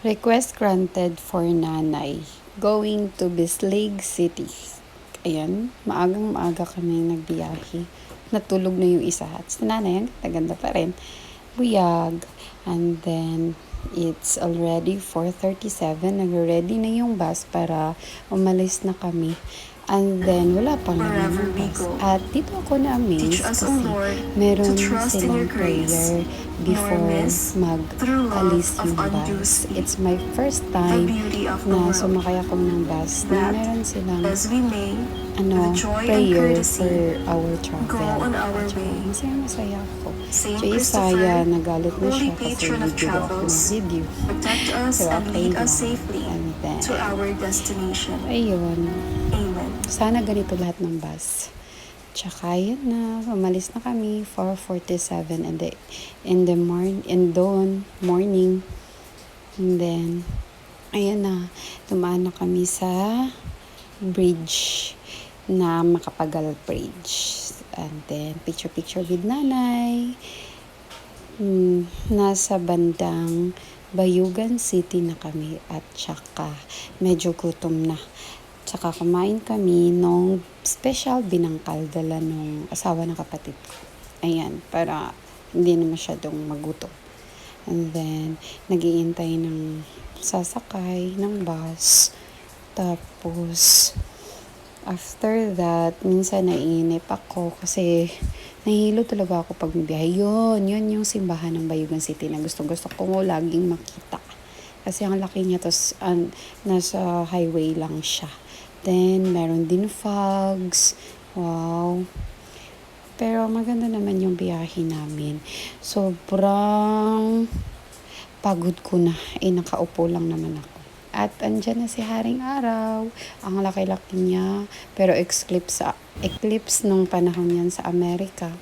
Request granted for nanay. Going to Bislig City. Ayan, maagang-maaga kami nagbiyahe. Natulog na yung isa. At sa nanay, ang ganda pa rin. Buyag. And then, it's already 4:37. Nag-ready na yung bus para umalis na kami. And then, wala pang naman yung bus. At dito ako na-amaze kasi meron silang prayer before mag-alis yung bus. It's my first time na sumakay ako ng bus na meron silang prayer for our travel. At masaya ako. So, Isaya, nagalit na siya kasi video ako ng video. So, okay lang. And then, ayun. Sana ganito lahat ng bus. Tsaka yun na, umalis na kami 4:47 morning. And then, ayan na, tumaan na kami sa bridge na Makapagal Bridge. And then, picture with nanay. Nasa bandang Bayugan City na kami at tsaka medyo gutom na. Tsaka kumain kami nung special binangkal dala nung asawa ng kapatid ko. Ayan, para hindi na masyadong magutom. And then, nag-iintay ng sasakay ng bus. Tapos, after that, minsan naiinip ako kasi nahihilo talaga ako pag biyahe. Yun yung simbahan ng Bayugan City na gusto ko laging makita. Kasi ang laki niya, tapos nasa highway lang siya. Then, meron din fogs. Wow. Pero maganda naman yung biyahe namin. Sobrang pagod ko na. Nakaupo lang naman ako. At andyan na si Haring Araw. Ang laki-laki niya. Pero eclipse nung panahon yan sa Amerika.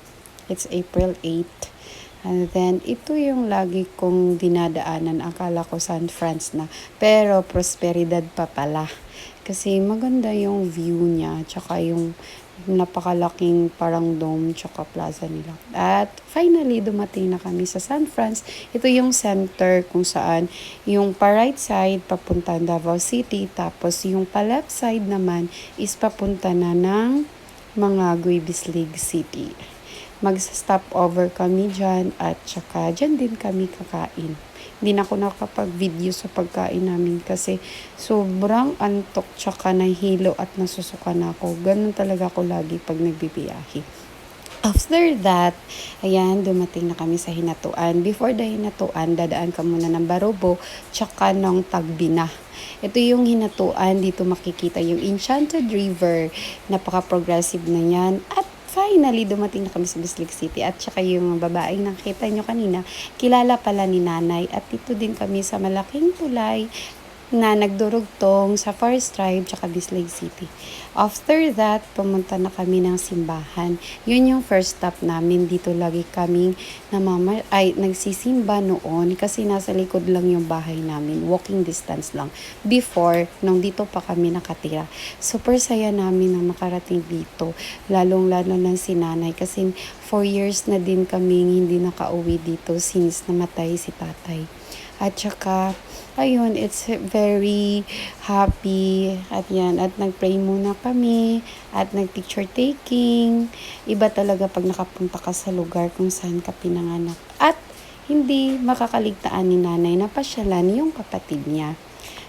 It's April 8. And then, ito yung lagi kong dinadaanan. Akala ko San Francisco na. Pero, Prosperidad pa pala. Kasi maganda yung view niya. Tsaka yung napakalaking parang dome tsaka plaza nila. At finally, dumating na kami sa San Francisco. Ito yung center kung saan yung pa-right side papunta Davao City. Tapos yung pa-left side naman is papunta na ng Mangagoy, Bislig City. Mag-stop over kami dyan at tsaka dyan din kami kakain. Hindi na ako nakapag-video sa pagkain namin kasi sobrang antok tsaka nahilo at nasusuka na ako. Ganun talaga ako lagi pag nagbibiyahe. After that, ayan, dumating na kami sa Hinatuan. Before the Hinatuan, dadaan ka muna ng Barobo tsaka ng Tagbina. Ito yung Hinatuan, dito makikita yung Enchanted River. Napaka-progressive na yan. At finally, dumating na kami sa Bislig City at saka yung babaeng nakita nyo kanina, kilala pala ni nanay at dito din kami sa malaking tulay na nagdurugtong sa Forest Tribe tsaka Bislig City. After that, pumunta na kami ng simbahan. Yun yung first stop namin. Dito lagi kaming nagsisimba noon kasi nasa likod lang yung bahay namin. Walking distance lang. Before, nung dito pa kami nakatira. Super saya namin na makarating dito. Lalong-lalo na si nanay kasi 4 years na din kaming hindi nakauwi dito since namatay si tatay. At saka, ayun, it's very happy. At yan, at nag-pray muna kami. At nag-picture taking. Iba talaga pag nakapunta ka sa lugar kung saan ka pinanganak. At hindi makakaligtaan ni nanay na pasyalan yung kapatid niya.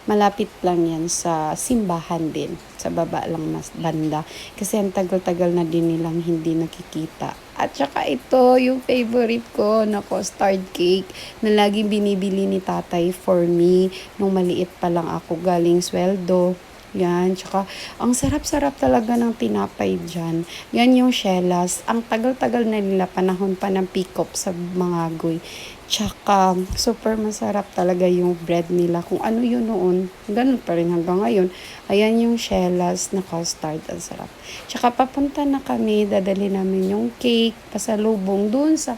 Malapit lang yan sa simbahan din. Sa baba lang mas banda. Kasi ang tagal-tagal na din nilang hindi nakikita. At saka ito, yung favorite ko na custard cake na laging binibili ni tatay for me nung maliit pa lang ako galing sweldo. Yan, tsaka ang sarap-sarap talaga ng tinapay dyan. Yan yung Shellas. Ang tagal-tagal na nila, panahon pa ng pick-up sa Mangagoy. Tsaka super masarap talaga yung bread nila. Kung ano yun noon, ganun pa rin hanggang ngayon. Ayan yung Shellas na custard. Ang sarap. Tsaka papunta na kami, dadali namin yung cake, pasalubong dun sa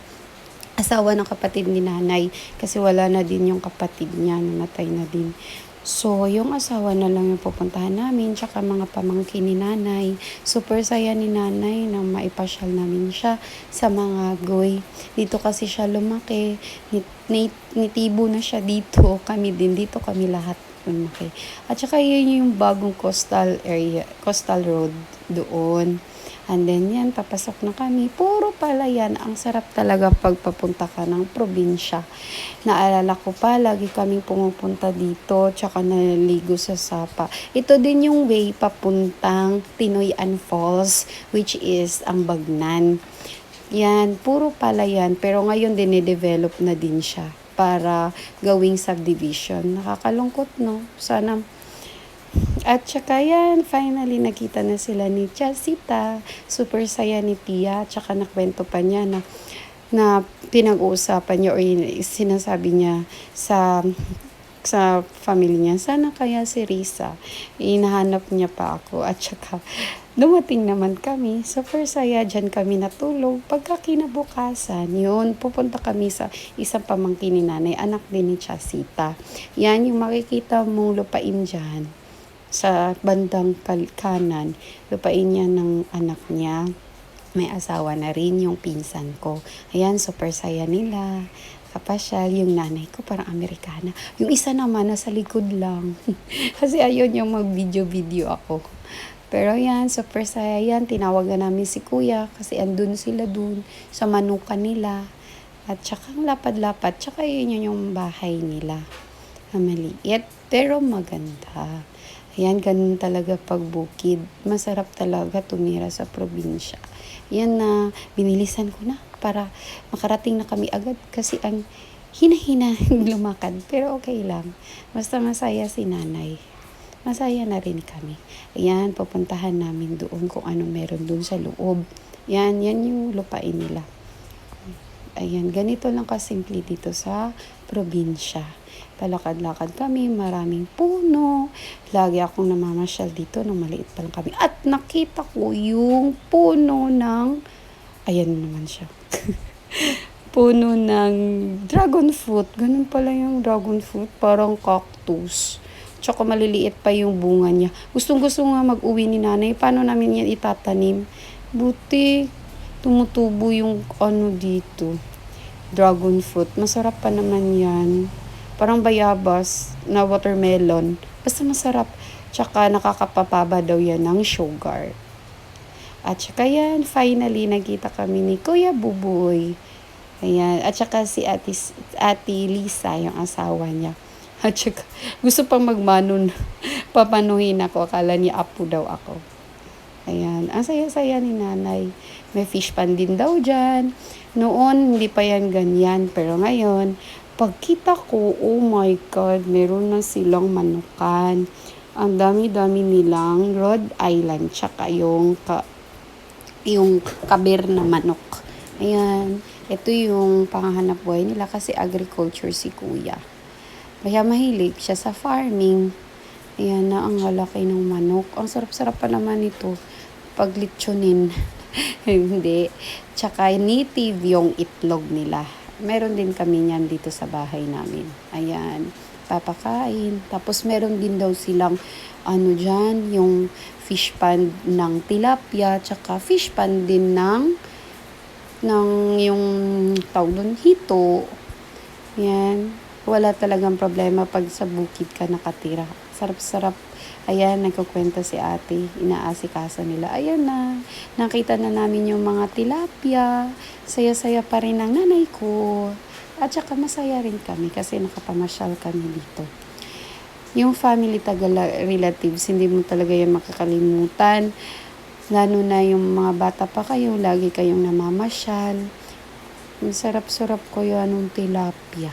asawa ng kapatid ni nanay. Kasi wala na din yung kapatid niya, namatay na din. So, yung asawa na lang yung pupuntahan namin, tsaka mga pamangkin ni nanay. Super saya ni nanay na maipasyal namin siya sa mga goy. Dito kasi siya lumaki, nitibo na siya dito, kami din dito, kami lahat lumaki. At saka yun yung bagong coastal area, coastal road doon. And then yan, papasok na kami. Puro palayan. Ang sarap talaga pagpapunta ka ng probinsya. Naalala ko pa, lagi kaming pumupunta dito, tsaka naliligo sa Sapa. Ito din yung way papuntang Tinoyan Falls, which is ang Bagnan. Yan, puro palayan. Pero ngayon dine-develop na din siya para gawing subdivision. Nakakalungkot, no? Sana. At saka yan, finally nakita na sila ni Chasita. Super saya ni Tia. Tsaka nakwento pa niya na pinag-uusapan niya o sinasabi niya sa family niya, sana kaya si Risa. Hinahanap niya pa ako. At saka dumating naman kami. Super saya, dyan kami natulog. Pagka kinabukasan, yun, pupunta kami sa isang pamangkin ni nanay, anak din ni Chasita. Yan yung makikita mong lupain dyan sa bandang kanan, lupain niya ng anak niya. May asawa na rin yung pinsan ko. Ayan, super saya nila. Kapasyal, yung nanay ko parang Amerikana. Yung isa naman nasa likod lang. Kasi ayun yung mag-video ako. Pero yan, super saya yan. Tinawagan namin si kuya kasi andun sila dun sa manukan nila. At saka lapad-lapad. Tsaka yun yung bahay nila. Maliit pero maganda. Ayan, ganun talaga pag bukid. Masarap talaga tumira sa probinsya. Yan na, binilisan ko na para makarating na kami agad kasi ang hina-hina lumakad. Pero okay lang. Basta masaya si nanay. Masaya na rin kami. Ayan, pupuntahan namin doon kung ano meron doon sa loob. Yan yung lupain nila. Ayan, ganito lang kasimple dito sa probinsya. Palakad-lakad kami, maraming puno. Lagi akong namamasyal dito nung maliit pa lang kami. At nakita ko yung puno ng, ayan naman siya. Puno ng dragon fruit. Ganun pala yung dragon fruit, parang cactus. Tsaka maliliit pa yung bunga niya. Gustong-gusto nga mag-uwi ni nanay. Paano namin yan itatanim? Buti, tumutubo yung ano dito. Dragon fruit. Masarap pa naman yan. Parang bayabas na watermelon. Basta masarap. Tsaka nakakapapaba daw yan ng sugar. At saka yan, finally, nagkita kami ni Kuya Buboy. Ayan. At saka si Ate Lisa, yung asawa niya. At saka, gusto pang magmanon. Papanuhin ako. Akala niya apo daw ako. Ayan. Ang saya-saya ni nanay. May fish pan din daw dyan. Noon, hindi pa yan ganyan. Pero ngayon, pagkita ko, oh my God, meron na silang manukan. Ang dami-dami nilang Rhode Island, tsaka yung kabir na manok. Ayan, ito yung panghanap buhay nila kasi agriculture si kuya. Kaya mahilig siya sa farming. Ayan na ang lalaki ng manok. Ang sarap-sarap pa naman ito pag litsunin. Hindi. Tsaka native yung itlog nila. Meron din kami niyan dito sa bahay namin. Ayan, papakain. Tapos meron din daw silang dyan, yung fish pan ng tilapia, tsaka fish pan din ng yung tawag doon, hito. Yan. Wala talagang problema pag sa bukid ka nakatira. Sarap-sarap. Ayan, nagkukwento si ate. Inaasikaso nila. Ayan na. Nakita na namin yung mga tilapia. Saya-saya pa rin ang nanay ko. At saka masaya rin kami kasi nakapamasyal kami dito. Yung family taga-relatives, hindi mo talaga yan makakalimutan. Lalo na yung mga bata pa kayo, lagi kayong namamasyal. Ang sarap-sarap ko yan ng tilapia.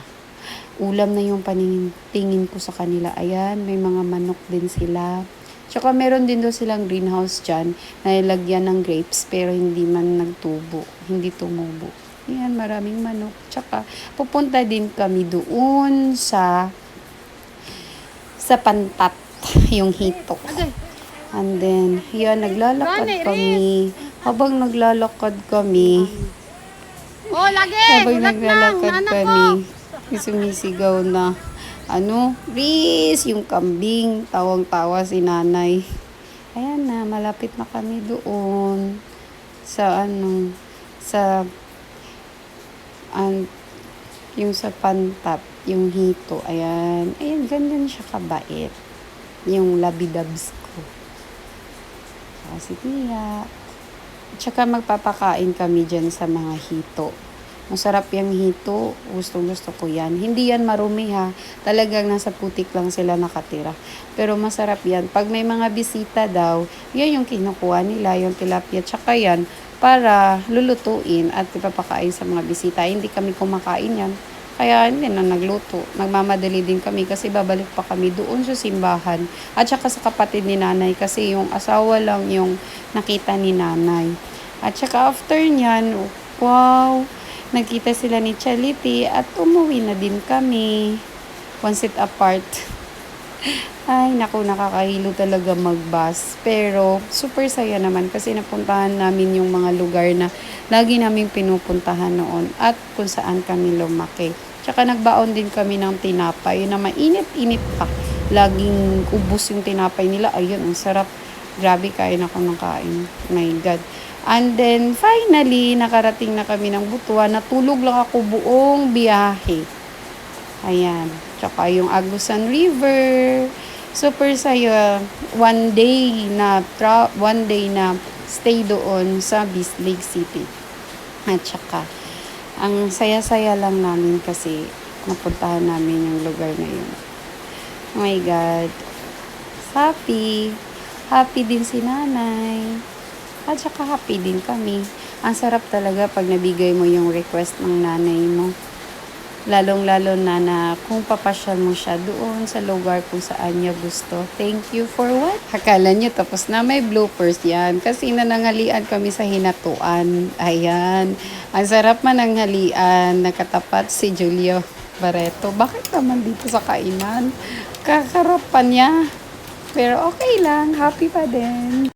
Ulam na yung paningin ko sa kanila. Ayan, may mga manok din sila. Tsaka meron din daw silang greenhouse dyan na ilagyan ng grapes pero hindi man nagtubo. Hindi tumubo. Ayan, maraming manok. Tsaka pupunta din kami doon sa Pantat, yung hito. And then, yan, naglalakad kami. Habang naglalakad kami, sumisigaw na Riz, yung kambing, tawang-tawa si nanay. Ayan na, malapit na kami doon sa sa yung sa Pantat, yung hito. Ayan, ganyan siya kabait. Yung labidabs ko. Si Tia. Tsaka magpapakain kami dyan sa mga hito. Masarap yung hito. Gusto ko yan. Hindi yan marumi ha. Talagang nasa putik lang sila nakatira. Pero masarap yan. Pag may mga bisita daw, yan yung kinukuha nila, yung tilapia. Tsaka yan, para lulutuin at ipapakain sa mga bisita. Hindi kami kumakain yan. Kaya hindi na nagluto. Nagmamadali din kami kasi babalik pa kami doon sa simbahan. At saka sa kapatid ni nanay kasi yung asawa lang yung nakita ni nanay. At saka after nyan, wow, nagkita sila ni Charity at umuwi na din kami. One seat apart. Ay, naku, nakakahilo talaga mag-bus. Pero, super saya naman kasi napuntahan namin yung mga lugar na lagi naming pinupuntahan noon at kung saan kami lumaki. Tsaka nagbaon din kami ng tinapay na mainit-init pa. Laging ubos yung tinapay nila. Ayun, ang sarap. Grabe, kain ako ng kain. My God. And then, finally, nakarating na kami ng Butuan. Natulog lang ako buong biyahe. Ayan. Tsaka yung Agusan River. Super saya. One day na stay doon sa Lake City. At tsaka, ang saya-saya lang namin kasi napuntahan namin yung lugar na yun. Oh my God. Happy. Happy din si nanay. At saka happy din kami. Ang sarap talaga pag nabigay mo yung request ng nanay mo. Lalong-lalo na kung papasyal mo siya doon sa lugar kung saan niya gusto. Thank you for what? Akala niyo tapos na may bloopers yan. Kasi nanangalian kami sa hinatuan. Ayan. Ang sarap mananghalian. Nakatapat si Julio Barreto. Bakit naman dito sa kainan? Kakarapan niya. Pero okay lang. Happy pa din.